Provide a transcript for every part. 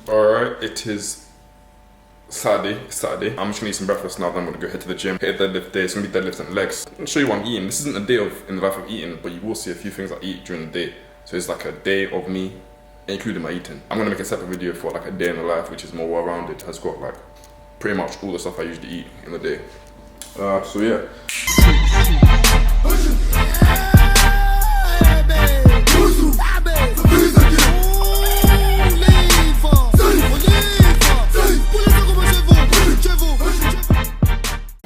Alright, it is Saturday. I'm just gonna eat some breakfast now, then I'm gonna go head to the gym. Hit a deadlift day, it's gonna be deadlifts and legs. I'm gonna show you what I'm eating. This isn't a day in the life of eating, but you will see a few things I eat during the day. So it's like a day of me, including my eating. I'm gonna make a separate video for like a day in the life, which is more well-rounded. Has got like pretty much all the stuff I usually eat in the day. So yeah.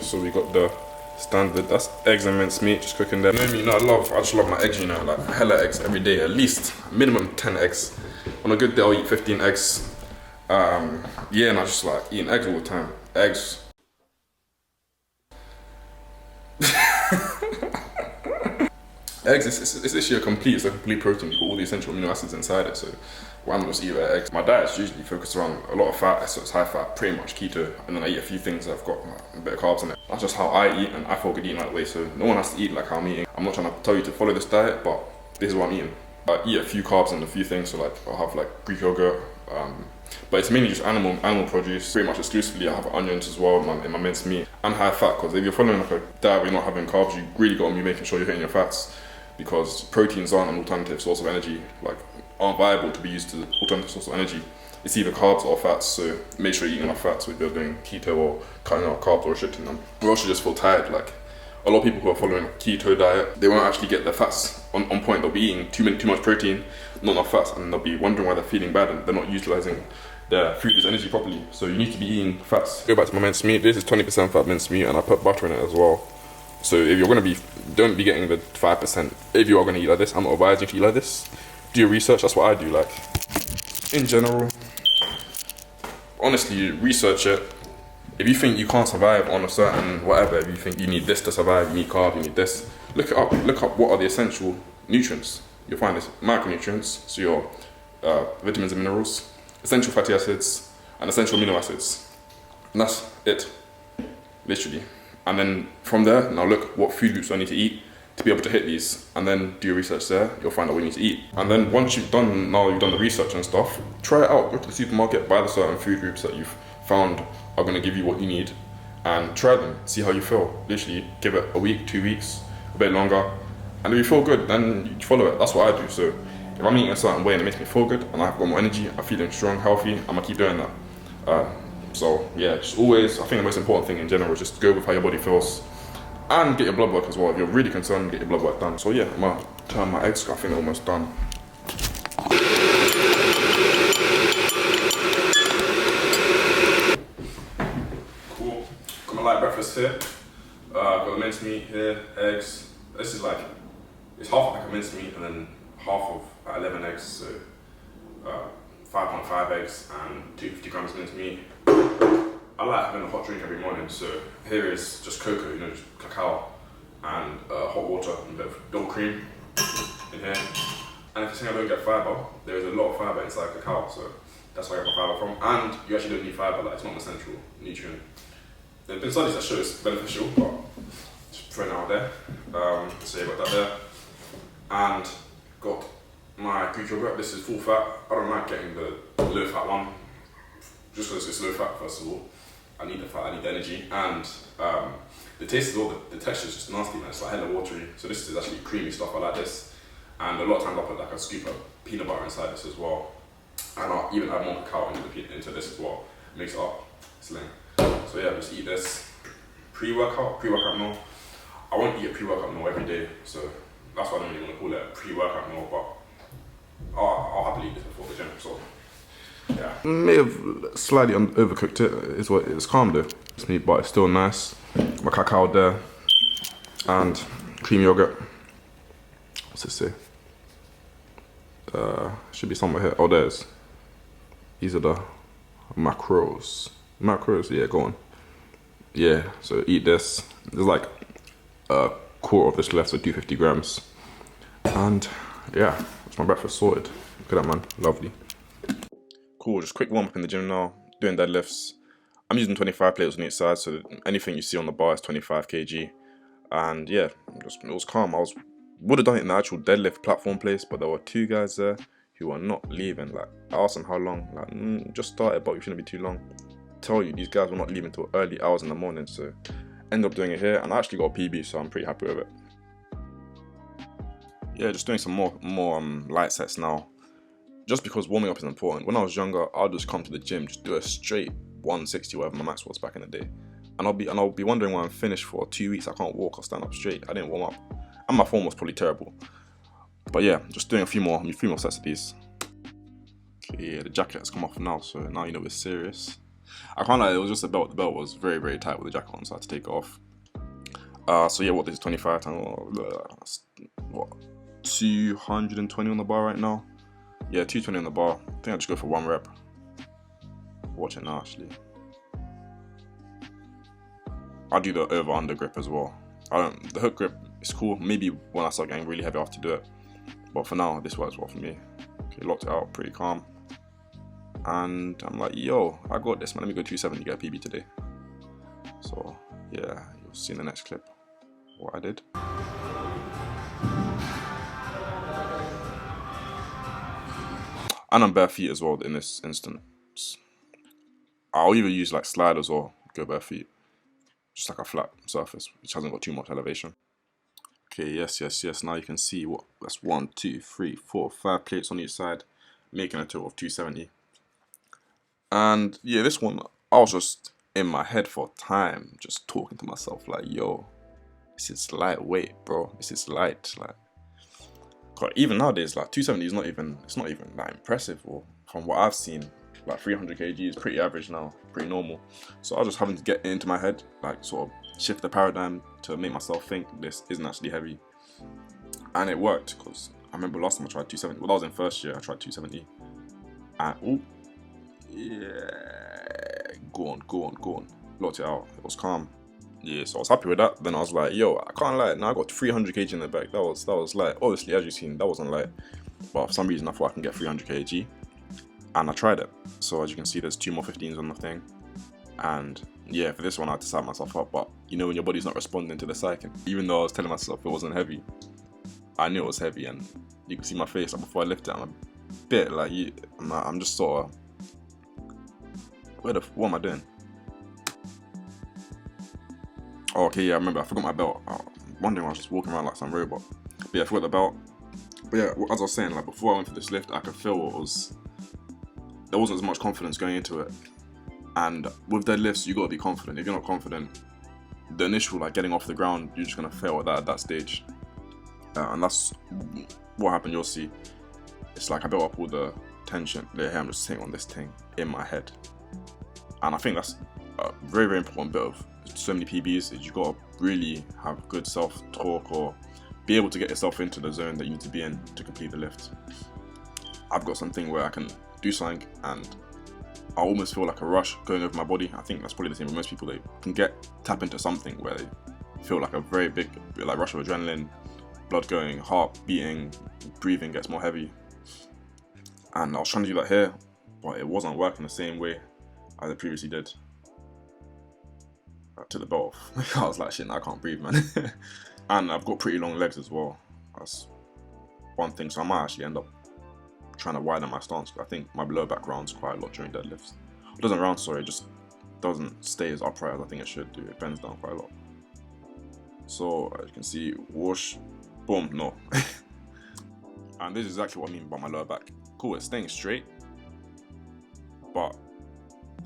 So we got the standard, that's eggs and minced meat, just cooking there. You know, I just love my eggs, you know, like hella eggs every day, at least minimum 10 eggs. On a good day I'll eat 15 eggs. Yeah, and I just like eating eggs all the time. Eggs. Eggs, it's actually it's a complete protein. You've got all the essential amino acids inside it, so why not just eat eggs? My diet's usually focused around a lot of fat, so it's high fat, pretty much keto, and then I eat a few things that have got a bit of carbs in it. That's just how I eat, and I feel good eating that way, so no one has to eat like how I'm eating. I'm not trying to tell you to follow this diet, but this is what I'm eating. I eat a few carbs and a few things, so like I'll have like Greek yogurt, but it's mainly just animal produce. Pretty much exclusively I have onions as well in my minced meat. And high fat, because if you're following like a diet where you're not having carbs, you really got to be making sure you're hitting your fats, because proteins aren't an alternative source of energy, like aren't viable to be used as an alternative source of energy. It's either carbs or fats, so make sure you're eating enough fats if you're doing keto or cutting out carbs or restricting them. Or else you just feel tired. Like a lot of people who are following a keto diet, they won't actually get their fats on point. They'll be eating too much protein, not enough fats, and they'll be wondering why they're feeling bad and they're not utilizing their food as energy properly. So you need to be eating fats. Go back to my minced meat. This is 20% fat minced meat, and I put butter in it as well. So if you're gonna don't be getting the 5%. If you are gonna eat like this, I'm not advising you to eat like this. Do your research, that's what I do. Like, in general, honestly, research it. If you think you can't survive on a certain whatever, if you think you need this to survive, you need carbs, you need this, look it up. Look up what are the essential nutrients. You'll find this micronutrients, so your vitamins and minerals, essential fatty acids, and essential amino acids. And that's it, literally. And then from there, now look what food groups I need to eat to be able to hit these, and then do your research there. You'll find out what you need to eat. And then once you've done the research and stuff, try it out. Go to the supermarket, buy the certain food groups that you've found are going to give you what you need, and try them. See how you feel. Literally, give it a week, 2 weeks, a bit longer, and if you feel good, then you follow it. That's what I do. So if I'm eating a certain way and it makes me feel good, and I've got more energy, I'm feeling strong, healthy, I'm gonna keep doing that. So yeah, just always, I think the most important thing in general is just go with how your body feels. And get your blood work as well. If you're really concerned, get your blood work done. So yeah, I'm gonna turn my eggs, I think they're almost done. Cool, got my light breakfast here. Got the minced meat here, eggs. This is like, it's half like a minced meat and then half of 11 eggs. So 5.5 eggs and 250 grams minced meat. I like having a hot drink every morning, so here is just cocoa, you know, just cacao and hot water and a bit of milk cream in here. And if you think I don't get fibre, there is a lot of fibre inside cacao, so that's where I get my fibre from. And you actually don't need fibre, like it's not an essential nutrient. There have been studies that show it's beneficial, but just throwing it out there. So you got that there. And got my Greek yogurt. This is full fat. I don't like getting the low fat one, just because it's low fat first of all. I need the fat, I need the energy, and the taste is all, the texture is just nasty, man. It's like hella watery. So this is actually creamy stuff. I like this, and a lot of times I put like a scoop of peanut butter inside this as well, and I'll even add more cacao into this as well. Mix it up, sling. So yeah, just eat this pre-workout meal. I won't eat a pre-workout meal every day, so that's why I don't really want to call it a pre-workout meal, but I'll happily eat this before the gym. So. Yeah. May have slightly overcooked it. It's calm though. It's meat, but it's still nice. My cacao there, and cream yogurt. What's it say? Should be somewhere here. Oh, there's. These are the macros. Macros, yeah, go on. Yeah, so eat this. There's like a quarter of this left, so 250 grams. And yeah, that's my breakfast sorted. Look at that, man. Lovely. Cool, just quick warm up in the gym now, doing deadlifts. I'm using 25 plates on each side, so anything you see on the bar is 25 kg. And yeah, it was calm. I would have done it in the actual deadlift platform place, but there were two guys there who are not leaving. Like, I asked them how long, like, just started, but we shouldn't be too long. Tell you, these guys were not leaving till early hours in the morning, so end up doing it here, and I actually got a PB, so I'm pretty happy with it. Yeah, just doing some more light sets now, just because warming up is important. When I was younger, I'll just come to the gym, just do a straight 160, whatever my max was back in the day, and I'll be wondering why I'm finished for 2 weeks. I can't walk or stand up straight. I didn't warm up, and my form was probably terrible. But yeah, just doing a few more sets of these. Okay, yeah, the jacket has come off now, so now you know it's serious. I can't lie, it was just a belt. The belt was very, very tight with the jacket on, so I had to take it off. So yeah, what, this is 25 times, what, 220 on the bar right now? Yeah, 220 on the bar. I think I'll just go for 1 rep. Watch it now, actually. I'll do the over-under grip as well. The hook grip is cool. Maybe when I start getting really heavy, I have to do it. But for now, this works well for me. Okay, locked it out, pretty calm. And I'm like, yo, I got this, man. Let me go 270, get a PB today. So yeah, you'll see in the next clip what I did. And I'm bare feet as well in this instance. I'll either use like sliders or go bare feet. Just like a flat surface, which hasn't got too much elevation. Okay, yes. Now you can see what that's 1, 2, 3, 4, 5 plates on each side, making a total of 270. And yeah, this one, I was just in my head for time, just talking to myself like, yo, this is lightweight, bro. This is light. Like, even nowadays, like 270 is not even that impressive. Or from what I've seen, like 300 kg is pretty average now, pretty normal. So I was just having to get into my head, like sort of shift the paradigm to make myself think this isn't actually heavy. And it worked, because I remember last time I tried 270. Well, I was in first year, I tried 270. And ooh, yeah, go on. Locked it out. It was calm. Yeah, so I was happy with that. Then I was like, yo, I can't lie. Now I got 300 kg in the back. That was light. Obviously, as you've seen, that wasn't light. But for some reason, I thought I can get 300 kg. And I tried it. So as you can see, there's 2 more 15s on the thing. And yeah, for this one, I had to psych myself up. But you know when your body's not responding to the psyching. Even though I was telling myself it wasn't heavy, I knew it was heavy. And you can see my face, like, before I lift it, I'm a bit like, I'm just sort of, what am I doing? Oh, okay, yeah, I remember, I forgot my belt. I'm wondering why I was just walking around like some robot. But yeah, I forgot the belt. But yeah, as I was saying, like, before I went for this lift, I could feel there wasn't as much confidence going into it. And with deadlifts, you gotta be confident. If you're not confident, the initial, like, getting off the ground, you're just gonna fail at that stage. And that's what happened. You'll see. It's like I built up all the tension. Here I'm just sitting on this thing in my head. And I think that's a very, very important bit of so many PBs, is you gotta really have good self-talk or be able to get yourself into the zone that you need to be in to complete the lift. I've got something where I can do something and I almost feel like a rush going over my body. I think that's probably the same with most people. They can tap into something where they feel like a very big like rush of adrenaline, blood going, heart beating, breathing gets more heavy. And I was trying to do that here, but it wasn't working the same way as I previously did. I took the belt off. I was like, shit, I can't breathe, man. And I've got pretty long legs as well. That's one thing, so I might actually end up trying to widen my stance. I think my lower back rounds quite a lot during deadlifts. It doesn't round, sorry, it just doesn't stay as upright as I think it should do. It bends down quite a lot. So as you can see, whoosh, boom, no. And this is exactly what I mean by my lower back. Cool, it's staying straight, but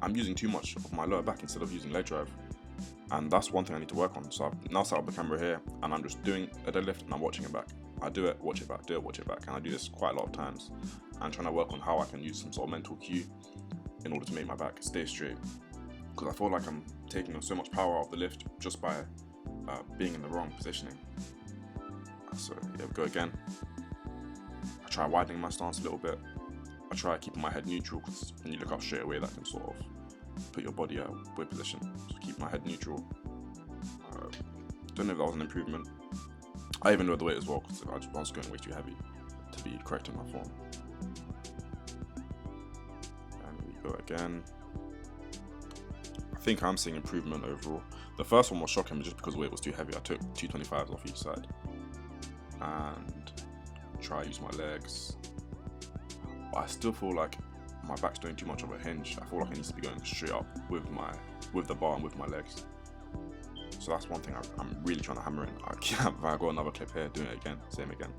I'm using too much of my lower back instead of using leg drive. And that's one thing I need to work on. So I've now set up the camera here and I'm just doing a deadlift and I'm watching it back. I do it, watch it back, do it, watch it back. And I do this quite a lot of times. And trying to work on how I can use some sort of mental cue in order to make my back stay straight. Because I feel like I'm taking so much power out of the lift just by being in the wrong positioning. So here we go again. I try widening my stance a little bit. I try keeping my head neutral, because when you look up straight away, that can sort of put your body at a weird position. So keep my head neutral. Don't know if that was an improvement. I even lowered the weight as well, because I was going way too heavy to be correcting my form. And we go again. I think I'm seeing improvement overall. The first one was shocking just because the weight was too heavy. I took 225s off each side. And try to use my legs. but I still feel like my back's doing too much of a hinge. I feel like it needs to be going straight up with the bar and with my legs. So that's one thing I'm really trying to hammer in. I got another clip here, doing it again, same again.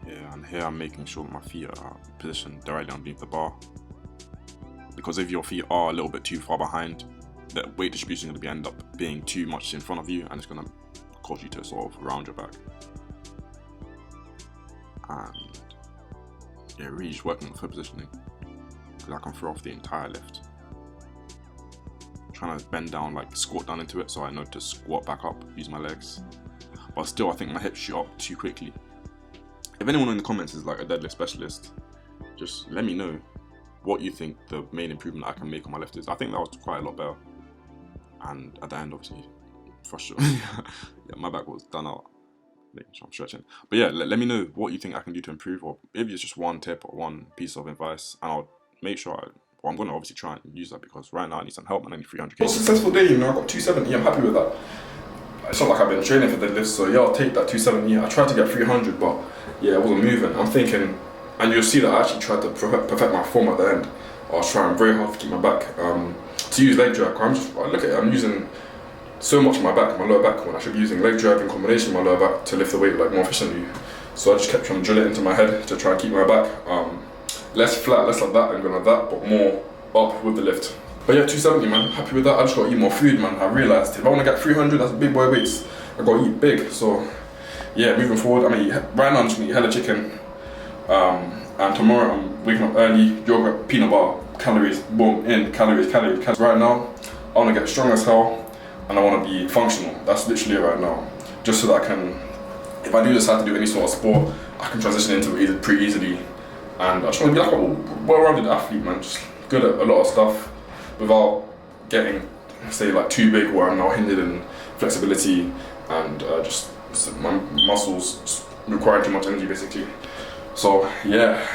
Yeah, and here I'm making sure that my feet are positioned directly underneath the bar. Because if your feet are a little bit too far behind, the weight distribution is going to end up being too much in front of you, and it's going to cause you to sort of round your back. And yeah, really just working on foot positioning, because I can throw off the entire lift. Trying to bend down, like squat down into it, so I know to squat back up, use my legs. But still, I think my hips shoot up too quickly. If anyone in the comments is like a deadlift specialist, just let me know what you think the main improvement I can make on my lift is. I think that was quite a lot better. And at the end, obviously, for sure, yeah, my back was done out. Making sure I'm stretching. But yeah, let me know what you think I can do to improve, or maybe it's just one tip or one piece of advice, and I'll make sure I'm going to obviously try and use that, because right now I need some help and I need 300k. Well, successful day, you know, I got 270, I'm happy with that. It's not like I've been training for deadlifts, so yeah, I'll take that 270. I tried to get 300, but yeah, it wasn't moving. I'm thinking, and you'll see that I actually tried to perfect my form at the end. I was trying very hard to keep my back, to use leg drag. Look at it, I'm using so much of my back, my lower back, when I should be using leg drag in combination with my lower back to lift the weight like more efficiently. So I just kept trying to drill it into my head to try and keep my back less flat, less like that and going like that, but more up with the lift. But yeah, 270, man, happy with that. I just got to eat more food, man. I realised if I want to get 300, that's big boy weights, I got to eat big. So yeah, moving forward, I'm gonna eat, right now I'm just gonna eat hella chicken, and tomorrow I'm waking up early, yogurt, peanut butter, calories, boom, in, calories. Right now, I want to get strong as hell, and I want to be functional. That's literally it right now. Just so that I can, if I do decide to do any sort of sport, I can transition into it pretty easily. And I just want to be like a well-rounded athlete, man. Just good at a lot of stuff without getting, say, like too big where I'm now hindered in flexibility and just my muscles just require too much energy, basically. So yeah,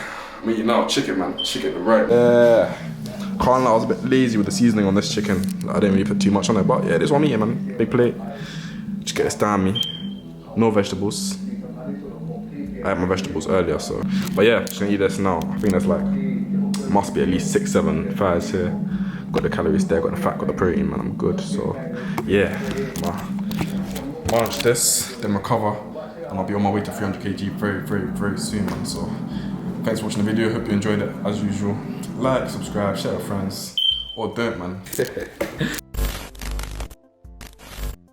I'm eating now chicken, man. Chicken, right? Can't lie, I was a bit lazy with the seasoning on this chicken. I didn't really put too much on it, but yeah, this one I'm eating, man. Big plate. Just get this down me. No vegetables. I had my vegetables earlier, so. But yeah, just gonna eat this now. I think there's like, must be at least 6-7 fries here. Got the calories there, got the fat, got the protein, man. I'm good. So yeah, munch this, then recover, and I'll be on my way to 300 kg very soon, man. So thanks for watching the video. Hope you enjoyed it as usual. Like, subscribe, share with friends, or don't, man.